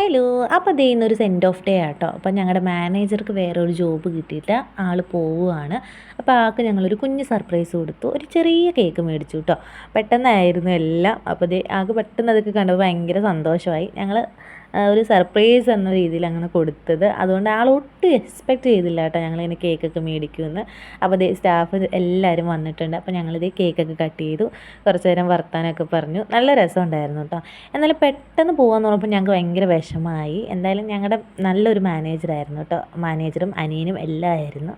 Hello. അപ്പോൾ ദേ ഇന്നൊരു send off day ആട്ടോ. അപ്പോൾ ഞങ്ങളുടെ മാനേജർക്ക് വേറെ ഒരു ജോബ് കിട്ടിയിട്ട് ആൾ പോവുകയാണ്. അപ്പോൾ ആൾക്ക് ഞങ്ങളൊരു കുഞ്ഞ് സർപ്രൈസ് കൊടുത്തു. ഒരു ചെറിയ കേക്ക് മേടിച്ചു കേട്ടോ. പെട്ടെന്നായിരുന്നു എല്ലാം. അപ്പോൾ ദേ ആൾക്ക് പെട്ടെന്ന് അതൊക്കെ കണ്ടപ്പോൾ ഭയങ്കര സന്തോഷമായി. ഞങ്ങൾ ഒരു സർപ്രൈസ് എന്ന രീതിയിൽ അങ്ങനെ കൊടുത്തത്. അതുകൊണ്ട് ആൾ ഒട്ടും എക്സ്പെക്റ്റ് ചെയ്തില്ല കേട്ടോ ഞങ്ങളിങ്ങനെ കേക്കൊക്കെ മേടിക്കുമെന്ന്. അപ്പോൾ ദേ സ്റ്റാഫ് എല്ലാവരും വന്നിട്ടുണ്ട്. അപ്പോൾ ഞങ്ങളിതേ കേക്കൊക്കെ കട്ട് ചെയ്തു. കുറച്ച് നേരം വർത്താനമൊക്കെ പറഞ്ഞു. നല്ല രസമുണ്ടായിരുന്നു കേട്ടോ. എന്നാലും പെട്ടെന്ന് പോകാമെന്ന് പറഞ്ഞപ്പോൾ ഞങ്ങൾക്ക് ഭയങ്കര വിഷമമായി. എന്തായാലും ഞങ്ങളുടെ നല്ലൊരു മാനേജറായിരുന്നു കേട്ടോ. മാനേജറും അനിയനും എല്ലാം ആയിരുന്നു.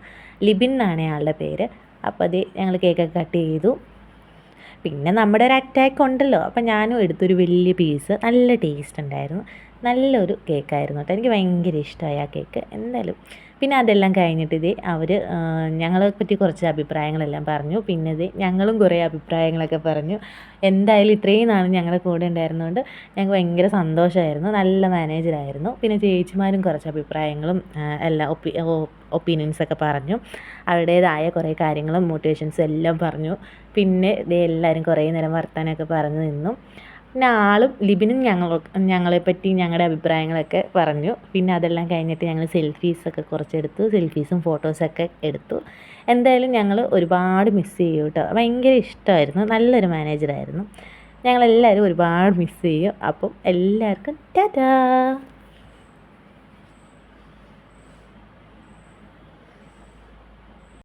ലിബിൻ എന്നാണ് ആളുടെ പേര്. അപ്പോൾ അത് ഞങ്ങൾ കേക്കൊക്കെ കട്ട് ചെയ്തു. പിന്നെ നമ്മുടെ ഒരു അറ്റാക്ക് ഉണ്ടല്ലോ, അപ്പം ഞാനും എടുത്തൊരു വലിയ പീസ്. നല്ല ടേസ്റ്റ് ഉണ്ടായിരുന്നു. നല്ലൊരു കേക്കായിരുന്നു കേട്ടോ. എനിക്ക് ഭയങ്കര ഇഷ്ടമായി ആ കേക്ക്. എന്തായാലും പിന്നെ അതെല്ലാം കഴിഞ്ഞിട്ട് ഇതേ അവർ ഞങ്ങളെ പറ്റി കുറച്ച് അഭിപ്രായങ്ങളെല്ലാം പറഞ്ഞു. പിന്നെ ഇത് ഞങ്ങളും കുറേ അഭിപ്രായങ്ങളൊക്കെ പറഞ്ഞു. എന്തായാലും ഇത്രയും നാൾ ഞങ്ങളുടെ കൂടെ ഉണ്ടായിരുന്നതുകൊണ്ട് ഞങ്ങൾക്ക് ഭയങ്കര സന്തോഷമായിരുന്നു. നല്ല മാനേജറായിരുന്നു. പിന്നെ ചേച്ചിമാരും കുറച്ച് അഭിപ്രായങ്ങളും എല്ലാം ഒപ്പീനിയൻസൊക്കെ പറഞ്ഞു. അവരുടേതായ കുറേ കാര്യങ്ങളും മോട്ടിവേഷൻസും എല്ലാം പറഞ്ഞു. പിന്നെ ഇതേ എല്ലാവരും കുറേ നേരം വർത്താനമൊക്കെ പറഞ്ഞു നിന്നു. പിന്നെ ആളും ലിബിനും ഞങ്ങളെപ്പറ്റി ഞങ്ങളുടെ അഭിപ്രായങ്ങളൊക്കെ പറഞ്ഞു. പിന്നെ അതെല്ലാം കഴിഞ്ഞിട്ട് ഞങ്ങൾ സെൽഫീസൊക്കെ കുറച്ചെടുത്തു. സെൽഫീസും ഫോട്ടോസൊക്കെ എടുത്തു. എന്തായാലും ഞങ്ങൾ ഒരുപാട് മിസ് ചെയ്യും കേട്ടോ. ഭയങ്കര ഇഷ്ടമായിരുന്നു. നല്ലൊരു മാനേജറായിരുന്നു. ഞങ്ങളെല്ലാവരും ഒരുപാട് മിസ് ചെയ്യും. അപ്പം എല്ലാവർക്കും ടാറ്റാ.